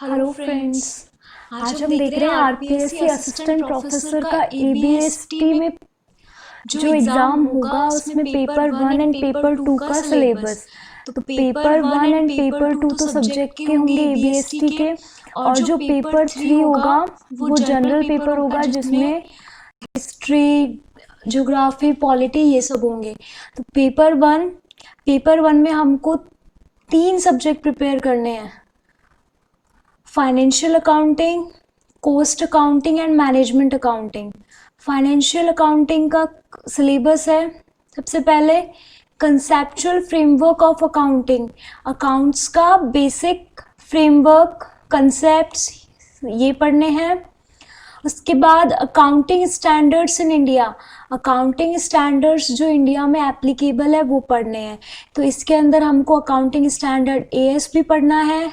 Hello friends. आज हम देख रहे हैं आरपीएससी असिस्टेंट प्रोफेसर का एबीएसटी में जो एग्ज़ाम होगा उसमें पेपर 1 एंड पेपर 2 का सिलेबस। तो पेपर 1 एंड पेपर 2 तो सब्जेक्ट के होंगे एबीएसटी के, और जो पेपर 3 होगा वो जनरल पेपर होगा जिसमें हिस्ट्री, ज्योग्राफी, पॉलिटी ये सब होंगे। तो पेपर वन में हमको 3 सब्जेक्ट प्रिपेयर करने हैं: financial accounting, cost accounting and management accounting. Financial accounting का सिलेबस है सबसे पहले conceptual framework of accounting, accounts का बेसिक फ्रेमवर्क, कंसेप्ट्स ये पढ़ने हैं। उसके बाद accounting standards in India, accounting standards जो इंडिया में एप्लीकेबल है वो पढ़ने हैं। तो इसके अंदर हमको अकाउंटिंग स्टैंडर्ड एएस भी पढ़ना है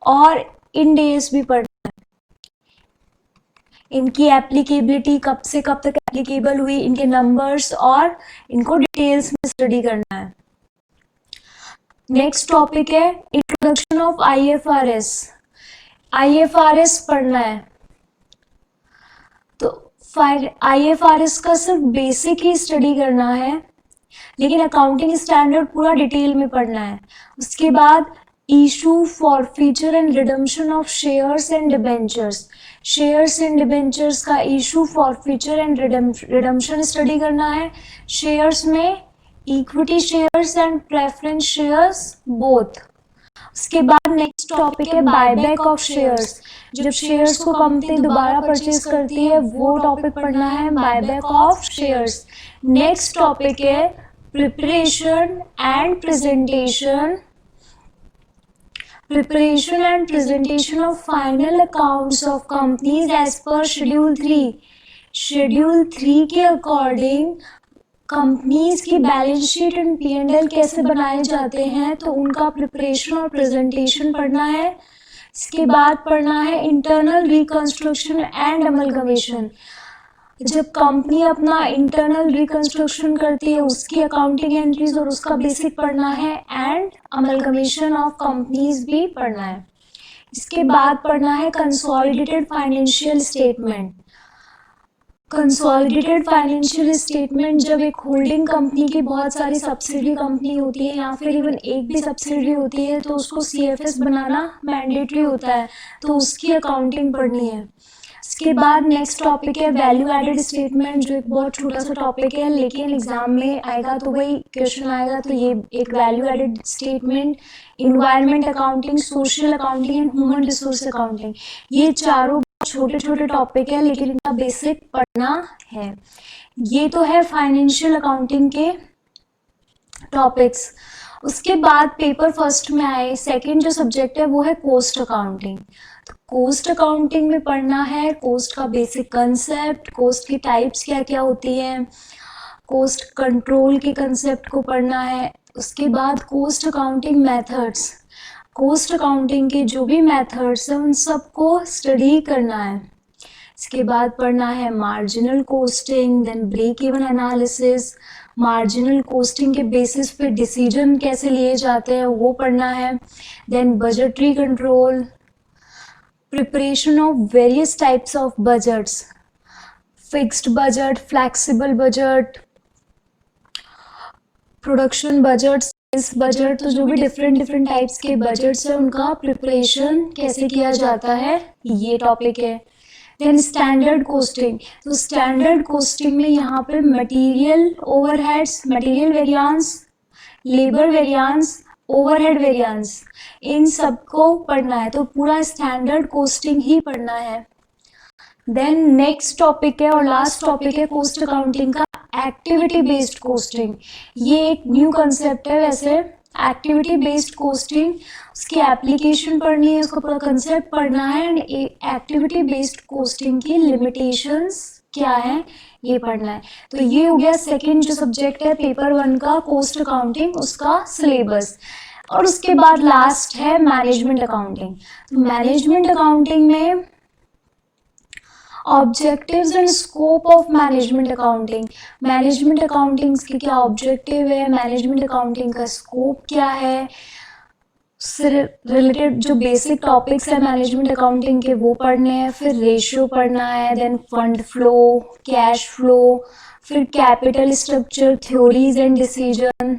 और इंड एएस भी पढ़ना है। इनकी एप्लीकेबिलिटी कब से कब तक एप्लीकेबल हुई, इनके नंबर्स और इनको डिटेल्स में स्टडी करना है। नेक्स्ट टॉपिक है इंट्रोडक्शन ऑफ आईएफआरएस। आईएफआरएस पढ़ना है। तो आईएफआरएस का सिर्फ बेसिक ही स्टडी करना है, लेकिन अकाउंटिंग स्टैंडर्ड पूरा डिटेल में पढ़ना है। उसके बाद issue, forfeiture and redemption of shares and debentures. Shares and debentures का issue, forfeiture and redemption study करना है। शेयर्स में equity shares and preference shares both. उसके बाद नेक्स्ट टॉपिक है बायबैक ऑफ शेयर्स। जब शेयर्स को कंपनी दोबारा परचेज करती है वो टॉपिक पढ़ना है, buyback of shares. Next topic है preparation and presentation of final accounts of companies as per Schedule 3. Schedule 3 के अकॉर्डिंग कंपनीज की बैलेंस शीट एंड P&L कैसे बनाए जाते हैं, तो उनका प्रिपरेशन और प्रेजेंटेशन पढ़ना है। इसके बाद पढ़ना है इंटरनल रिकंस्ट्रक्शन एंड अमलगमेशन। जब कंपनी अपना इंटरनल रिकंस्ट्रक्शन करती है उसकी अकाउंटिंग एंट्रीज और उसका बेसिक पढ़ना है, एंड अमलगमेशन ऑफ कंपनीज भी पढ़ना है। इसके बाद पढ़ना है consolidated financial statement. Consolidated financial statement जब एक होल्डिंग कंपनी की बहुत सारी सब्सिडी कंपनी होती है या फिर इवन एक भी सब्सिडी होती है तो उसको सीएफएस बनाना मैंडेटरी होता है, तो उसकी अकाउंटिंग पढ़नी है। इसके बाद नेक्स्ट टॉपिक है वैल्यू एडेड स्टेटमेंट, जो एक बहुत छोटा सा टॉपिक है लेकिन एग्जाम में आएगा तो वही क्वेश्चन आएगा। तो ये एक value added statement, environment accounting, social accounting and human resource accounting, ये चारों छोटे छोटे टॉपिक है लेकिन इनका बेसिक पढ़ना है। ये तो है फाइनेंशियल अकाउंटिंग के टॉपिक्स। उसके बाद पेपर फर्स्ट में आए सेकंड जो सब्जेक्ट है वो है कॉस्ट अकाउंटिंग। तो कॉस्ट अकाउंटिंग में पढ़ना है कॉस्ट का बेसिक कंसेप्ट, कॉस्ट की टाइप्स क्या क्या होती हैं, कॉस्ट कंट्रोल के कंसेप्ट को पढ़ना है। उसके बाद cost accounting methods, cost accounting के जो भी मेथड्स हैं उन सबको स्टडी करना है। इसके बाद पढ़ना है marginal costing, then break even analysis, marginal costing के बेसिस पे डिसीजन कैसे लिए जाते हैं वो पढ़ना है। Then budgetary control, preparation of various types of budgets, fixed budget, flexible budget, production budget, इस बजट, तो जो भी डिफरेंट टाइप्स के बजट्स हैं उनका प्रिपरेशन कैसे किया जाता है ये टॉपिक है। देन स्टैंडर्ड कॉस्टिंग, तो स्टैंडर्ड कॉस्टिंग में यहाँ पे material overheads, material variance, labour variance, overhead variance, इन सबको पढ़ना है। तो पूरा स्टैंडर्ड कॉस्टिंग ही पढ़ना है। देन नेक्स्ट टॉपिक है और लास्ट टॉपिक है कॉस्ट अकाउंटिंग का एक्टिविटी बेस्ड कॉस्टिंग। ये एक न्यू कंसेप्ट है वैसे, एक्टिविटी बेस्ड कॉस्टिंग, उसकी एप्लीकेशन पढ़नी है, उसका पूरा कंसेप्ट पढ़ना है, एंड एक्टिविटी बेस्ड कॉस्टिंग की लिमिटेशंस क्या है ये पढ़ना है। तो ये हो गया सेकंड जो सब्जेक्ट है पेपर 1 का कॉस्ट अकाउंटिंग, उसका सिलेबस। और उसके बाद लास्ट है मैनेजमेंट अकाउंटिंग। मैनेजमेंट अकाउंटिंग में objectives and scope of management accounting, management accounting के क्या ऑब्जेक्टिव है, मैनेजमेंट अकाउंटिंग का स्कोप क्या है, उससे रिलेटेड जो बेसिक टॉपिक्स है मैनेजमेंट अकाउंटिंग के वो पढ़ने हैं, फिर रेशियो पढ़ना है, then fund flow, cash flow, फिर capital structure theories and decision,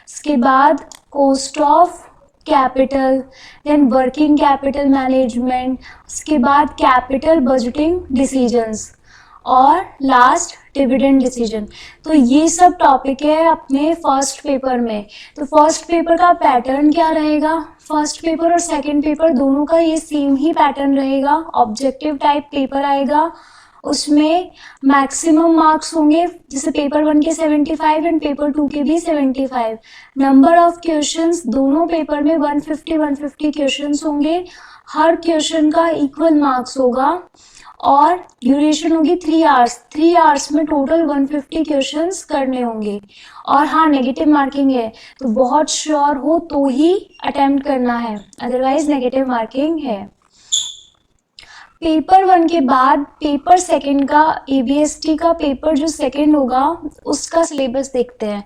इसके बाद cost of capital, then working capital management, उसके बाद कैपिटल बजटिंग डिसीजंस और लास्ट डिविडेंड डिसीजन। तो ये सब टॉपिक है अपने फर्स्ट पेपर में। तो फर्स्ट पेपर का पैटर्न क्या रहेगा, फर्स्ट पेपर और सेकंड पेपर दोनों का ये सेम ही पैटर्न रहेगा, ऑब्जेक्टिव टाइप पेपर आएगा, उसमें मैक्सिमम मार्क्स होंगे, जैसे पेपर 1 के 75 एंड पेपर 2 के भी 75। नंबर ऑफ क्वेश्चंस दोनों पेपर में 150 क्वेश्चंस होंगे, हर क्वेश्चन का इक्वल मार्क्स होगा और ड्यूरेशन होगी 3 आवर्स। 3 आवर्स में टोटल 150 क्वेश्चंस करने होंगे। और हाँ, नेगेटिव मार्किंग है, तो बहुत श्योर हो तो ही अटेम्प्ट करना है, अदरवाइज नेगेटिव मार्किंग है। पेपर 1 के बाद पेपर सेकंड का ABST का पेपर जो सेकंड होगा उसका सिलेबस देखते हैं।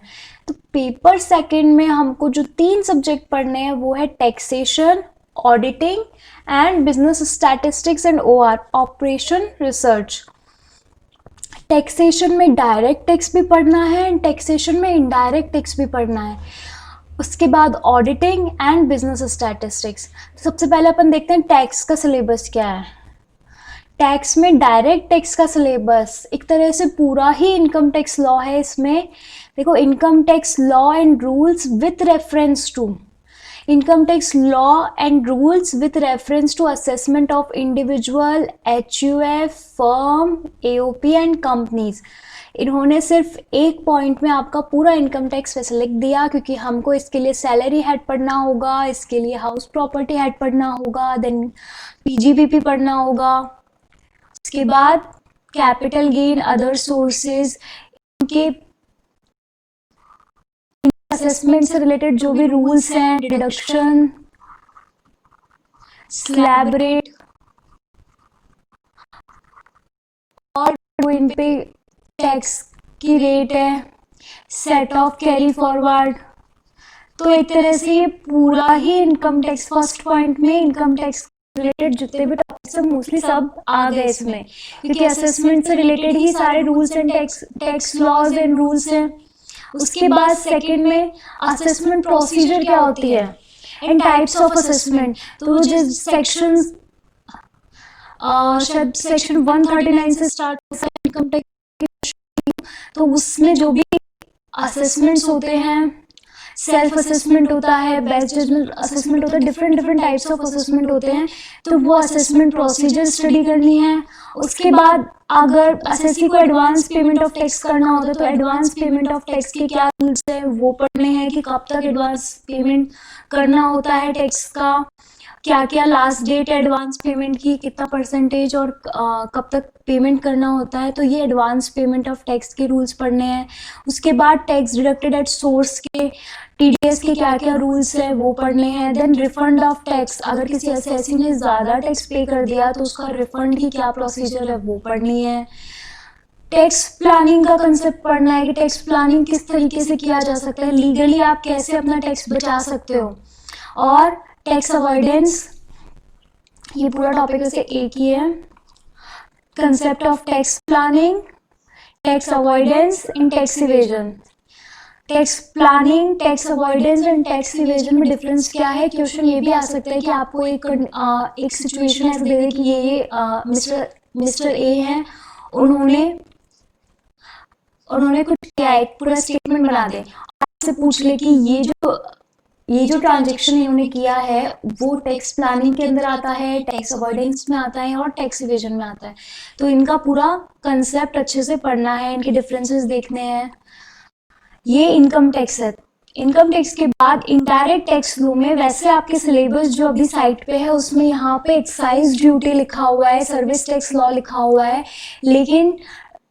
तो पेपर सेकंड में हमको जो 3 सब्जेक्ट पढ़ने हैं वो है taxation, auditing and business statistics and OR, operation research. Taxation में डायरेक्ट टैक्स भी पढ़ना है एंड टैक्सेशन में इनडायरेक्ट टैक्स भी पढ़ना है। उसके बाद ऑडिटिंग एंड बिजनेस स्टैटिस्टिक्स। सबसे पहले अपन देखते हैं टैक्स का सिलेबस क्या है। टैक्स में डायरेक्ट टैक्स का सिलेबस एक तरह से पूरा ही इनकम टैक्स लॉ है। इसमें देखो, income tax law and rules with reference to, income tax law and rules with reference to assessment of individual, HUF, firm, AOP and companies. इन्होंने सिर्फ एक पॉइंट में आपका पूरा इनकम टैक्स वैसे लिख दिया, क्योंकि हमको इसके लिए सैलरी हेड पढ़ना होगा, इसके लिए हाउस प्रॉपर्टी हेड पढ़ना होगा, देन PGBP पढ़ना होगा। उसके बाद कैपिटल गेन, अदर सोर्सेज, इनके असेसमेंट से रिलेटेड जो भी रूल्स हैं, डिडक्शन, स्लैब रेट और जो इन पे टैक्स की रेट है, सेट ऑफ कैरी फॉरवर्ड। तो एक तरह से ये पूरा ही इनकम टैक्स, फर्स्ट पॉइंट में इनकम टैक्स रिलेटेड जितने भी टॉपिक्स हैं मोस्टली सब आ गए इसमें, क्योंकि असेसमेंट से रिलेटेड ही सारे rules and tax laws and rules हैं। उसके बाद सेकंड में असेसमेंट प्रोसीजर क्या होती है एंड टाइप्स ऑफ असेसमेंट। तो जिस सेक्शन शायद सेक्शन 139 से स्टार्ट होता है इनकम टैक्स, तो उसमें जो भी असेसमेंट्स होते हैं, सेल्फ असेसमेंट होता है, बेस्ट जजमेंट असेसमेंट होता है, डिफरेंट टाइप्स ऑफ असेसमेंट होते हैं। तो वो असेसमेंट प्रोसीजर स्टडी करनी है। उसके बाद अगर एसएससी को एडवांस पेमेंट ऑफ टैक्स करना होता है तो एडवांस पेमेंट ऑफ टैक्स के क्या रूल्स हैं वो पढ़ने हैं, कि कब तक एडवांस पेमेंट करना होता है टैक्स का, क्या क्या लास्ट डेट है एडवांस पेमेंट की, कितना परसेंटेज और कब तक पेमेंट करना होता है। तो ये एडवांस पेमेंट ऑफ टैक्स के रूल्स पढ़ने हैं। उसके बाद टैक्स डिडक्टेड एट सोर्स के, TDS के क्या क्या रूल्स हैं वो पढ़ने हैं। देन रिफंड ऑफ टैक्स, अगर किसी एसएससी ने ज़्यादा टैक्स पे कर दिया तो उसका रिफंड की क्या प्रोसीजर है वो पढ़नी है। टैक्स प्लानिंग का कंसेप्ट पढ़ना है कि टैक्स प्लानिंग किस तरीके से किया जा सकता है, लीगली आप कैसे अपना टैक्स बचा सकते हो। और टैक्स अवॉइडेंस, ये पूरा टॉपिक वैसे एक ही है। Concept of tax planning, tax avoidance and tax evasion. Tax planning, tax avoidance and tax evasion में डिफरेंस क्या है। क्वेश्चन ये भी आ सकता है कि आपको एक सिचुएशन ऐसे दे दे कि ये मिस्टर ए हैं, उन्होंने कुछ किया, एक पूरा स्टेटमेंट बना दे, आपसे पूछ ले कि ये जो ट्रांजेक्शन इन्होंने किया है वो टैक्स प्लानिंग के अंदर आता है, टैक्स अवॉइडेंस में आता है और टैक्स इवेजन में आता है। तो इनका पूरा कंसेप्ट अच्छे से पढ़ना है, इनके डिफरेंसेस देखने हैं। ये इनकम टैक्स है। इनकम टैक्स के बाद इनडायरेक्ट टैक्स लॉ में वैसे आपके सिलेबस जो अभी साइट पे है उसमें यहाँ पे एक्साइज ड्यूटी लिखा हुआ है, सर्विस टैक्स लॉ लिखा हुआ है, लेकिन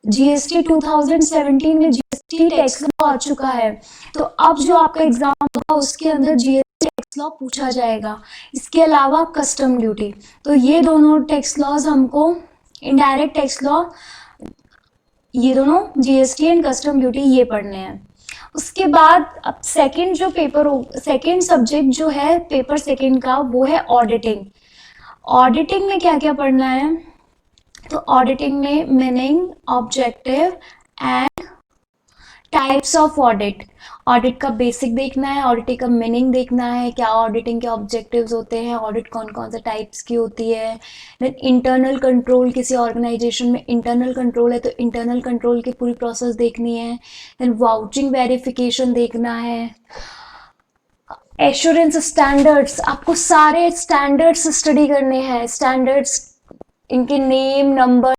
GST 2017 में GST टैक्स लॉ आ चुका है। तो अब जो आपका एग्जाम होगा उसके अंदर GST टैक्स लॉ पूछा जाएगा। इसके अलावा कस्टम ड्यूटी, तो ये दोनों टैक्स लॉज हमको, इनडायरेक्ट टैक्स लॉ, ये दोनों GST एंड कस्टम ड्यूटी ये पढ़ने हैं। उसके बाद अब सेकंड जो पेपर हो, सेकंड सब्जेक्ट जो है पेपर सेकंड का, वो है ऑडिटिंग। ऑडिटिंग में क्या क्या पढ़ना है? तो ऑडिटिंग में meaning, objective and types of audit. Audit का बेसिक देखना है, ऑडिटिंग का मीनिंग देखना है, क्या ऑडिटिंग के ऑब्जेक्टिव्स होते हैं, ऑडिट कौन कौन से टाइप्स की होती है। देन इंटरनल कंट्रोल, किसी ऑर्गेनाइजेशन में इंटरनल कंट्रोल है तो इंटरनल कंट्रोल की पूरी प्रोसेस देखनी है। देन वाउचिंग वेरिफिकेशन देखना है। एश्योरेंस स्टैंडर्ड्स, आपको सारे स्टैंडर्ड्स स्टडी करने हैं। स्टैंडर्ड्स, इनके नेम, नंबर,